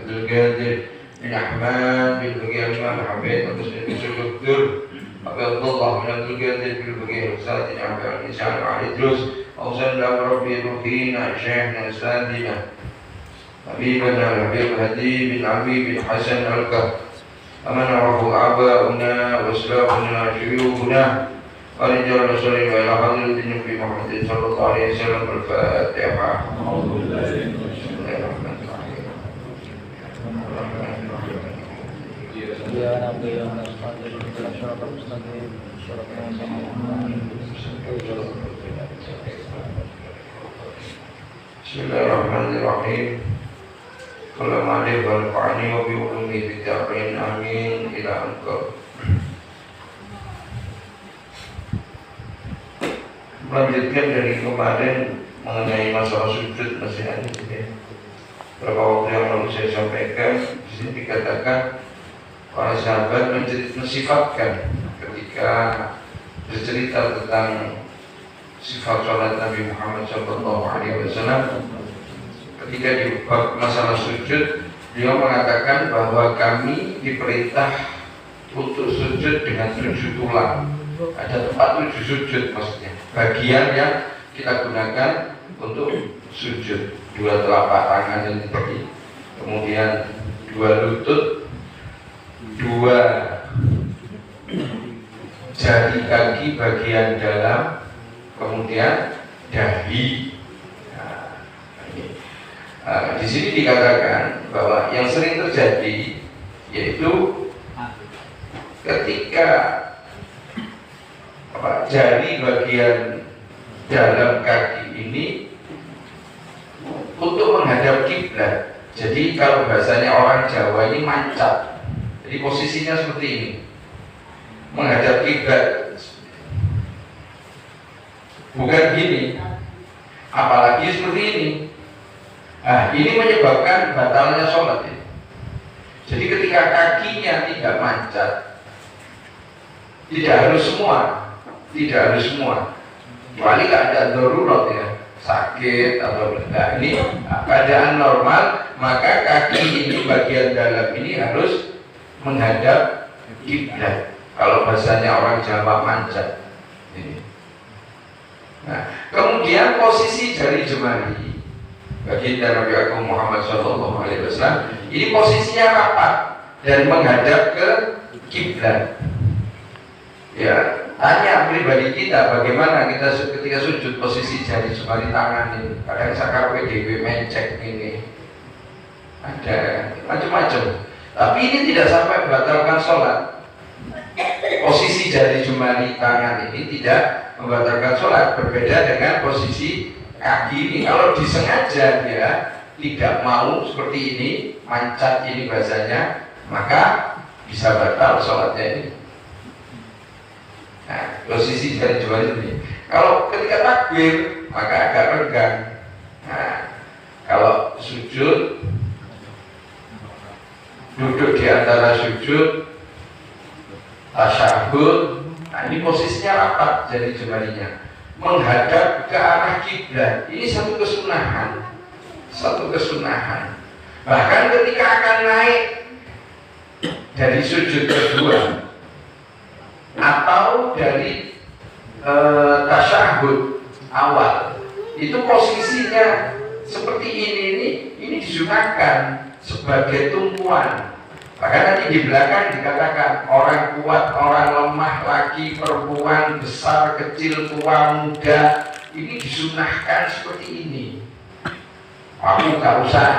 القادر من أحمد بالبقية الإمام حبيب وتسليم الدكتور عبد الله من عبد القادر بالبقية الأستاذ عبد الإنسان علي دروس أوصلنا بربي رفينا شيخنا أستاذنا حبيبنا الحبيب هدي بن علي بن حسن الكهف أمنعه آباؤنا وأسلافنا شيوخنا ورجال رسول الله إلى حضرة النبي محمد صلى الله عليه وسلم. الفاتحة. Bismillahirrahmanirrahim. Allahumma nafa'ni wa bi ulumi bid'ain amin ila anqa. Melanjutkan dari kemarin mengenai masalah sujud masih ada ya. Beberapa waktu yang lalu saya sampaikan di sini dikatakan para sahabat mensifatkan ketika bercerita tentang sifat sholat Nabi Muhammad SAW. Ketika di masalah sujud, beliau mengatakan bahwa kami diperintah untuk sujud dengan 7 tulang. Ada tempat 7 sujud maksudnya. Bagian yang kita gunakan untuk sujud, 2 telapak tangan ini tadi, kemudian 2 lutut, 2 jari kaki bagian dalam, kemudian dahi. Di sini dikatakan bahwa yang sering terjadi yaitu ketika jari bagian dalam kaki ini untuk menghadap kiblat. Jadi kalau bahasanya orang Jawa ini mancap. Jadi posisinya seperti ini, menghadap kiblat. Bukan gini, apalagi seperti ini. Nah, ini menyebabkan batalnya sholat ya. Jadi ketika kakinya tidak mancat, tidak harus semua, kecuali keadaan darurat ya, sakit atau enggak, ini keadaan normal, maka kaki ini bagian dalam ini harus menghadap kiblat. Kalau bahasanya orang Jawa mancat. Nah, kemudian posisi jari jemari baginda Nabi Agung Muhammad SAW ini posisinya rapat dan menghadap ke kiblat. Ya, tanya pribadi kita bagaimana kita ketika sujud posisi jari jemari tangan ini. Kadang sakar PDW mencek ini, ada macam-macam. Tapi ini tidak sampai membatalkan sholat. Posisi jari jemari tangan ini tidak membatalkan sholat, berbeda dengan posisi kaki ini. Kalau disengaja dia tidak mau seperti ini, mancat ini bahasanya, maka bisa batal sholatnya ini. Nah, posisi jari jemari ini. Kalau ketika takbir, maka agak renggang. Nah, kalau sujud, duduk di antara sujud, tasyahud, nah ini posisinya rapat jari jemarinya, menghadap ke arah kiblat. Ini satu kesunahan. Bahkan ketika akan naik dari sujud kedua atau dari tasyahud awal, itu posisinya seperti ini disunahkan sebagai tumpuan. Bahkan nanti di belakang dikatakan orang kuat, orang lemah, laki, perempuan, besar, kecil, tua, muda, ini disunahkan seperti ini. Aku gak usah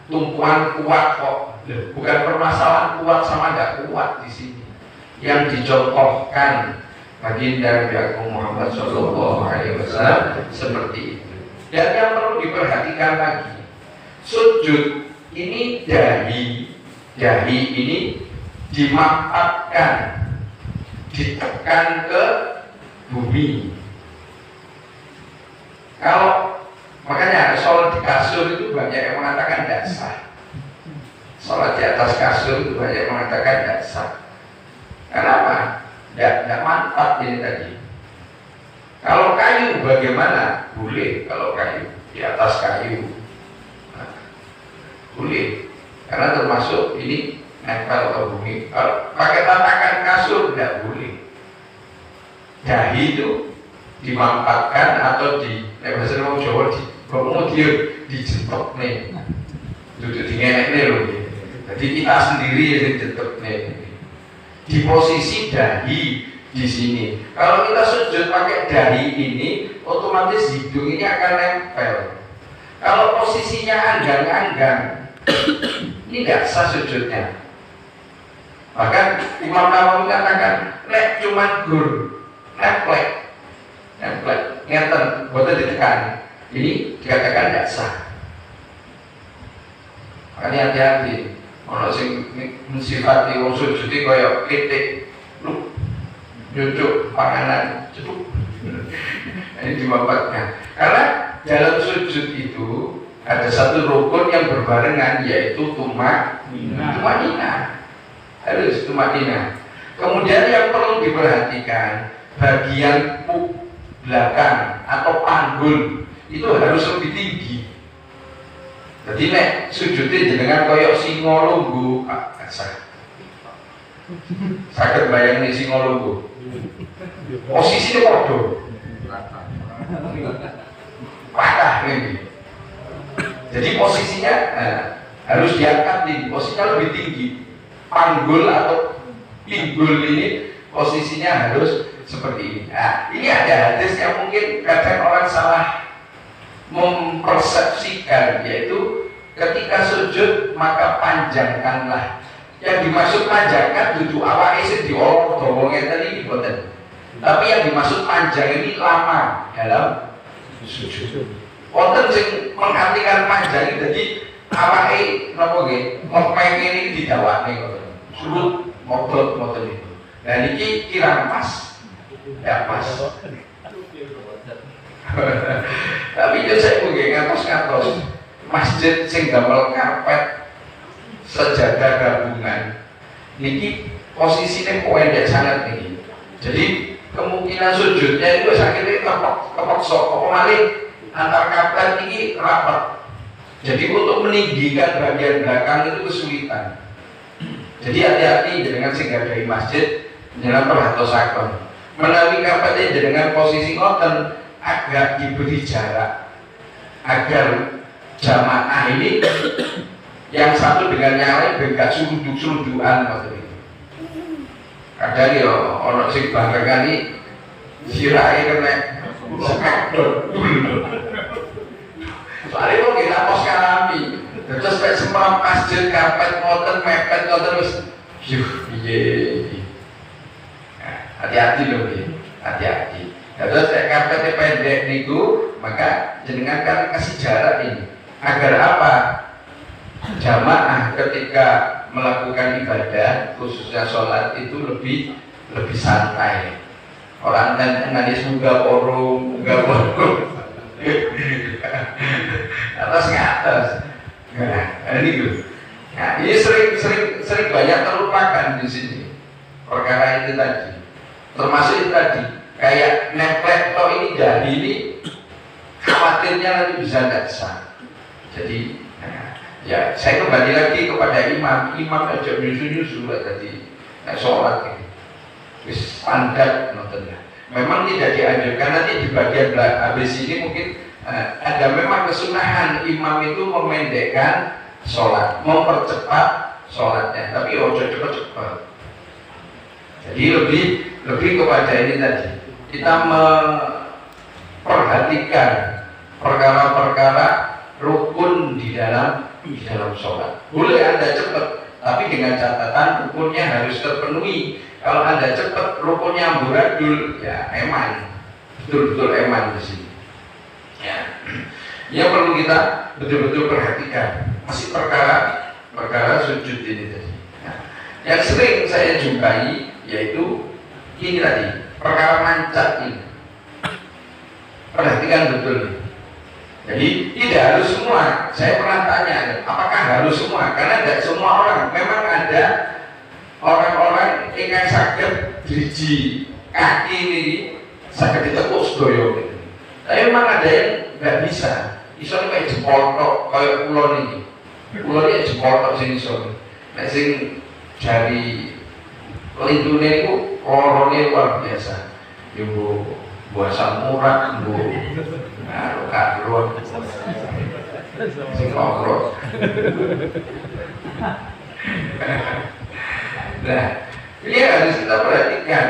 tumpuan kuat kok. Bukan permasalahan kuat sama gak kuat di sini. Yang dicontohkan baginda Nabi Agung Muhammad SAW seperti itu. Dan yang perlu diperhatikan lagi, sujud ini dahi ini dimampatkan, ditekan ke bumi. Kalau makanya sholat di kasur itu banyak yang mengatakan tidak sah. Sholat di atas kasur itu banyak yang mengatakan tidak sah. Kenapa? Tidak mantap ini tadi. Kalau kayu bagaimana? Boleh kalau kayu, di atas kayu. boleh, karena termasuk ini nempel ke bumi. Kalau pakai tatakan kasur tidak boleh. Dahi itu dimampatkan atau di bahasa orang Jawa dijentok nih, duduk di ngenek nih loh. Jadi kita sendiri yang jentok nih. Di posisi dahi di sini. Kalau kita sujud pakai dahi ini, otomatis hidung ini akan nempel. Kalau posisinya anggang-anggang, ini tidak sah sujudnya. Bahkan Imam Nawawi katakan, nek cuman gur, nemplek, ngeten, buatnya ditekan. Ini dikatakan tidak sah. Makanya hati-hati. Ono sing mensifati wong sujud iki kaya pitik, nyucuk panganan, ceduk. Ini dimampatkan. Karena dalam sujud itu ada satu rukun yang berbarengan, yaitu tumanina. Harus tumanina. Kemudian yang perlu diperhatikan, bagian belakang atau panggul itu harus lebih tinggi. Jadi nek sujudnya jenengan koyok singo lungguh, sah. Saged bayangin singo lungguh. Posisinya podo. Patah ini. Jadi posisinya harus diangkat nih, posisinya lebih tinggi. Panggul atau pinggul ini posisinya harus seperti ini. Nah, ini ada hadis yang mungkin kadang orang salah mempersepsikan, yaitu ketika sujud maka panjangkanlah. Yang dimaksud panjangkan duduk awake sing diolok dawa ngeten iki boten. Tapi yang dimaksud panjang ini lama dalam sujud. Wonten sing mengartikan panjang jadi awake napa nggih, mopeng ini didawakne ngoten. Surut modot ngoten itu. Nah niki kirang pas. Ya pas. Tapi itu saya mungkin ngatos-ngatos masjid sing damel karpet sejadah gabungan niki posisinya pendek sangat nih. Jadi kemungkinan sujudnya itu sakitnya kepeksa apa malih antar karpet ini rapat. Jadi untuk meninggikan bagian belakang itu kesulitan. Jadi hati-hati dengan sing gadhahi masjid jangan perhatosaken. Menawi karpetnya dengan posisi ngoten agak diberi jarak agar jamaah ini yang satu dengan yang lain gak suruduk-surudukan maksudnya. Kadang ya orang sing bangga ini sirahe kena sekedot dulu. Soalnya kok kita pos kalami, terus sampai semua masjid karpet ngoten mepet ngoten terus, piye. Hati-hati loh, hati-hati. Terus karpetnya pendek niku, maka jenengan kan kasih jarak ini. Agar apa? Jamaah ketika melakukan ibadah, khususnya sholat itu lebih santai. Orang nangis munggah porong. Atas ke atas. Nah, ini gitu. Nah, ini sering banyak terlupakan di sini. Perkara itu tadi. Termasuk itu tadi. Kayak nemplek toh ini jadi ini khawatirnya nanti bisa tidak sah. Jadi ya saya kembali lagi kepada imam aja nyusu tadi sholat ini wis standar nontonnya. Memang tidak dianjurkan nanti di bagian belakang habis ini mungkin ada memang kesunahan imam itu memendekkan sholat, mempercepat sholatnya, tapi ojo cepat-cepat. Jadi lebih kepada ini tadi. Kita memperhatikan perkara-perkara rukun di dalam sholat. Boleh Anda cepat, tapi dengan catatan rukunnya harus terpenuhi. Kalau Anda cepat, rukunnya amburadul, ya eman, betul-betul eman di sini. Ya, yang perlu kita betul-betul perhatikan masih perkara sujud ini tadi. Nah, yang sering saya jumpai yaitu ini tadi. Perkara mancat ini, perhatikan betul nih. Jadi tidak harus semua. Saya pernah tanya, apakah harus semua? Karena tidak semua orang. Memang ada orang-orang yang sakit driji kaki ini sakit ditekuk sedoyo gitu. Tapi memang ada yang nggak bisa. Isonya kayak jempol tok, kayak ulon ini. Kula iki jempol tok sing iso. Nek sing jari lintune iku lorone luar biasa. Yo buasa murah, Bu. Nah, karuan. Sing ngobrol. Nah, ini harus kita perhatikan.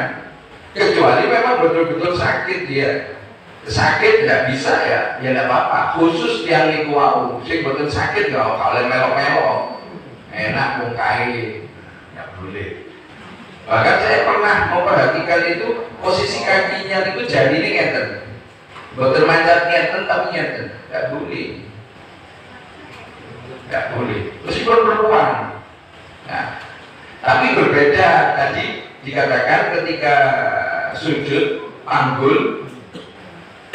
Kecuali memang betul-betul sakit dia. Sakit nggak bisa ya nggak apa-apa. Khusus yang niku wau, sing betul sakit nggak kalau melok-melok, enak mungkai, nggak boleh. Bahkan saya pernah memperhatikan itu posisi kakinya itu jari ini ngeten, betul manjat ngeten tapi ngeten, nggak boleh, nggak boleh. Meskipun perempuan. Nah, tapi berbeda tadi dikatakan ketika sujud panggul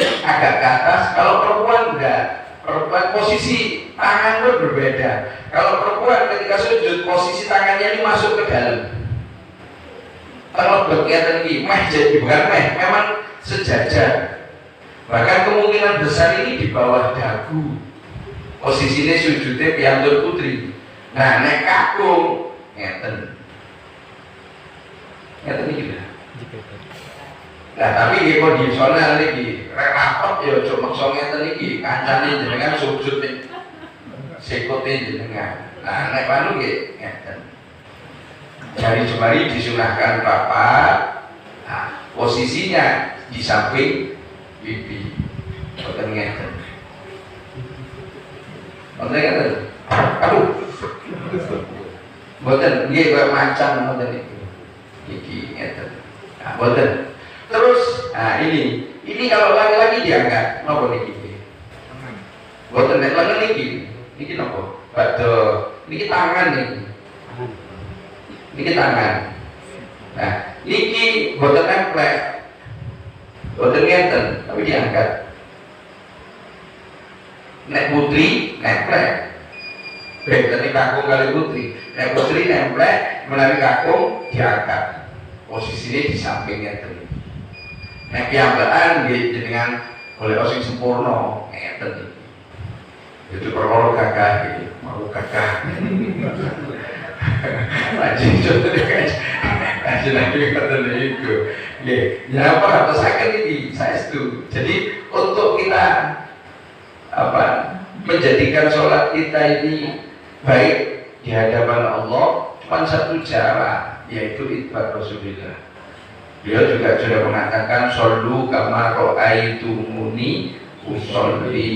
agak ke atas. Kalau perempuan enggak, perempuan posisi tangan itu berbeda. Kalau perempuan ketika sujud posisi tangannya ini masuk ke dalam. Kalau berkaitan ini meh jadi bukan meh, memang sejajar. Bahkan kemungkinan besar ini di bawah dagu. Posisinya sujudnya piantun putri. Nah, nek kakung ngeten. Ngeten iki lho. Nah, tapi iki kondisional iki, rek rapet ya aja maksa ngeten iki, kancane jenengan sujud ning sikote jenengan. Nah, nek anu nggih ngeten. Jari jemari disunahkan rapat. Nah, posisinya di samping pipi. Boten ngeten. Boten ngeten. Aduh. Boten nggih kaya macan ngoten iki. Iki ngeten. Nah, boten. Terus, nah ini kalau laki-laki diangkat, napa niki? Boten nek lengan niki napa? Badhe, niki tangan niki. Niki tangan. Nah, niki boten nemplek. Boten ngenten, tapi diangkat. Nek putri nemplek. Beda kakung kali putri. Nek putri nemplek, menawi kakung diangkat. Posisinya di samping ngenten. Nek piyambakan nggih jenengan golek sing sempurna ngeten iki. Itu perkara gagah iki, mau gagah. Lajeng contoh kaji nabi ngeten niku. Nggih, ya apa atesaken iki saestu. Jadi untuk kita menjadikan sholat kita ini baik di hadapan Allah cuma satu cara, yaitu ittiba Rasulillah. Beliau juga sudah mengatakan shollu kama ra'aitumuni usolli,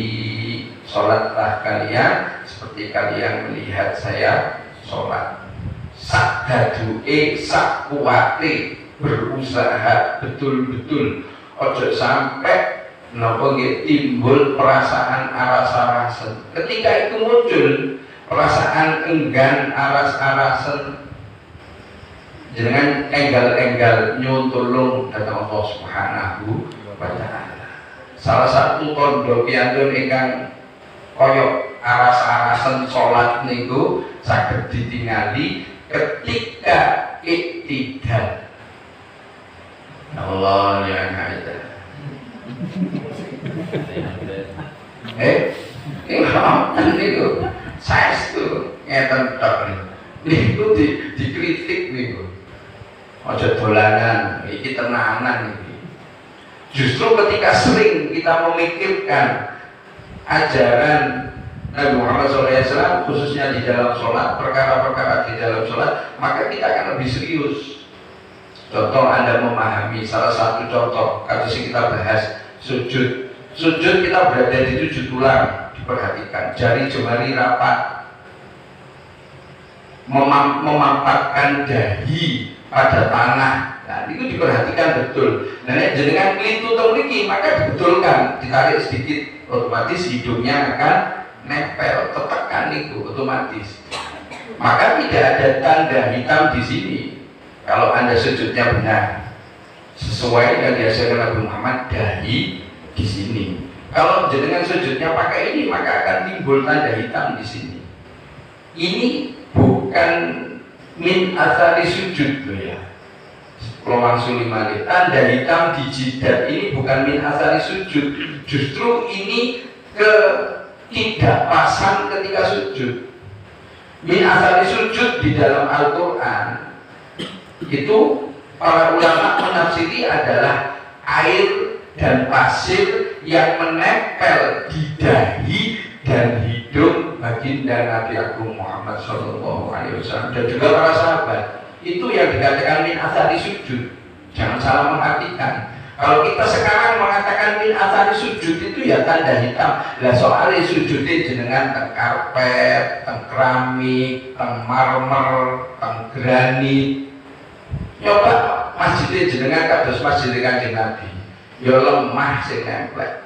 sholatlah kalian seperti kalian melihat saya sholat. Sakdadu'e sakuwate, berusaha betul-betul, ojo sampai napa nggih timbul perasaan aras-arasen. Ketika itu muncul perasaan enggan, aras-arasen, jenengan enggal-enggal nyuntulung datang Allah Subhanahu wa ta'ala. Salah satu kondo piantun ingkang koyok aras-arasen sholat niku saged ditingali ketika iktidal. Allah ya haida. Ini niku saestu ngeten tok niku dikritik niku. Aja dolanan, iki tenanan iki. Justru ketika sering kita memikirkan ajaran Nabi Muhammad SAW khususnya di dalam sholat, perkara-perkara di dalam sholat, maka kita akan lebih serius. Contoh Anda memahami, salah satu contoh kasus yang kita bahas sujud. Sujud kita berada di 7 tulang, diperhatikan jari jemari rapat, memampatkan dahi pada tanah. Nah, itu diperhatikan betul. Nah, jenengan kelitu teng mriki, maka dibetulkan, ditarik sedikit, otomatis hidungnya akan nempel, tertekan itu otomatis. Maka tidak ada tanda hitam di sini. Kalau Anda sujudnya benar, sesuai yang diajarkan Nabi Muhammad, dahi di sini. Kalau jenengan sujudnya pakai ini, maka akan timbul tanda hitam di sini. Ini bukan min athari sujud loh ya. Peluang Sulimani, tanda hitam di jidat ini bukan min athari sujud. Justru ini ketidakpasan ketika sujud. Min asari sujud di dalam Al-Quran itu para ulama menafsiri adalah air dan pasir yang menempel di dahi dan hidung baginda Nabi Agung Muhammad SAW dan juga para sahabat. Itu yang dikatakan min asari sujud. Jangan salah mengartikan. Kalau kita sekarang mengatakan min asari sujud itu ya tanda hitam. Lah soalnya sujudnya jenengan teng karpet, teng keramik, teng marmer, teng granit. Coba masjidnya jenengan kados masjid Kanjeng Nabi. Ya lemah sing nempel.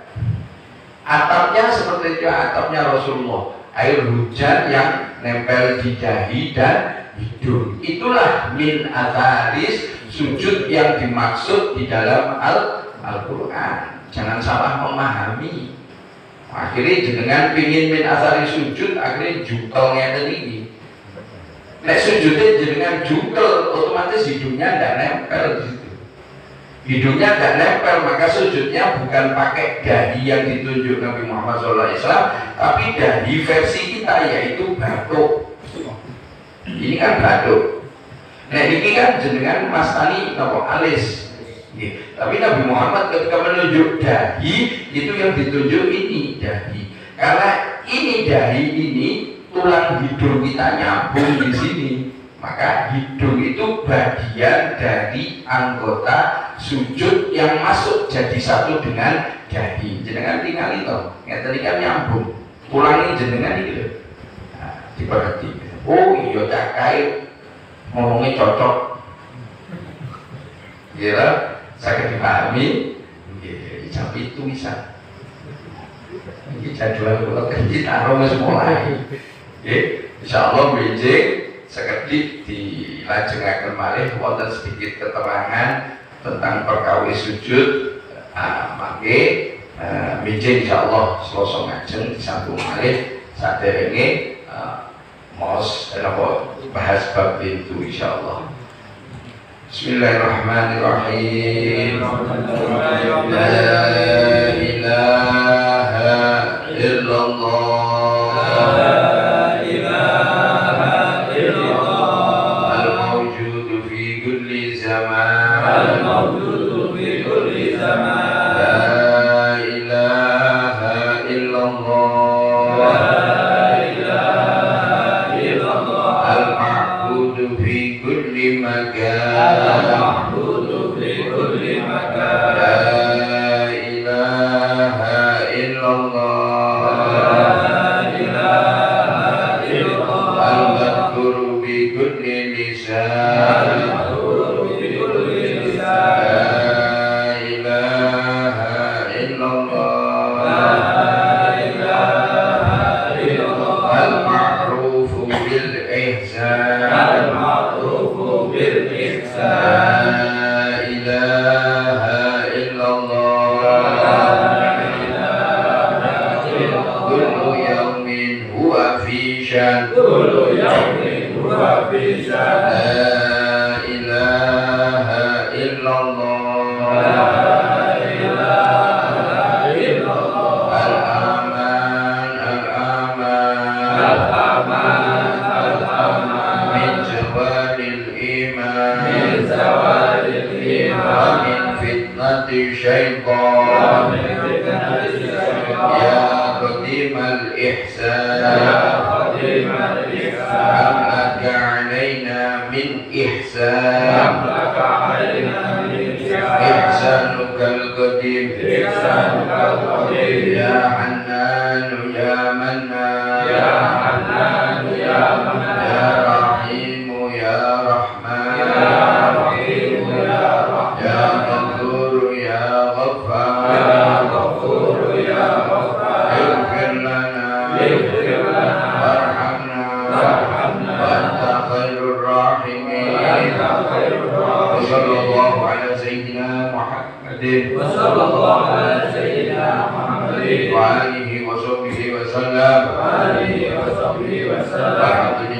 Atapnya seperti itu atapnya Rasulullah. Air hujan yang nempel di dahi dan hidung. Itulah min asaris sujud yang dimaksud di dalam Al-Quran. Jangan salah memahami. Akhirnya jenengan pingin min asari sujud, akhirnya jungkel ngeten iki. Nek sujudnya jenengan jungkel, otomatis hidungnya tidak nempel di situ. Hidungnya tidak nempel, maka sujudnya bukan pakai dahi yang ditunjuk Nabi Muhammad SAW, tapi dahi versi kita yaitu batuk. Ini kan batuk. Nah ini kan jenengan mastani nopo alis. Tapi Nabi Muhammad ketika menunjuk dahi itu yang ditunjuk ini dahi. Karena ini dahi ini tulang hidung kita nyambung di sini. Maka hidung itu bagian dari anggota sujud yang masuk jadi satu dengan dahi. Jenengan tinggal itu, ngeten kan nyambung. Tulang ini jenengan ini loh. Nah, diperhati. Oh iya cakai ngomongnya cocok. Gila, saya dipahami. Jam itu bisa. Ini jadwal kalau kita harus mulai. Insyaallah benjing sekedhik dilajengaken malih wonten sedikit keterangan tentang perkawis sujud. Mangke benjing insyaallah selasa ngajeng disambung malih saderenge mos bahas bab itu insyaallah. Bismillahirrahmanirrahim. La ilaha illallah. La ilaha illallah. Al-mawjudu fi kulli zaman. Al-mawjudu fi kulli zaman. La ilaha illallah. المعبود في كل مكان لا إله إلا الله لا إله إلا الله المذكور بكل لسان لا إله إلا الله المعروف بالإحسان لا إله إلا الله كل يوم هو في شأن لا إله إلا الله الأمان من زوال الإيمان ومن فتنة الشيطان يا قديم الإحسان أملك علينا من إحسان إحسانك القديم يا حنان يا منان يا رحيم يا رحمن يا غفور يا غفار اغفر لنا وارحمنا وأنت خير الراحمين وصلى الله على سيدنا محمد وآله وصحبه وسلم والحمد لله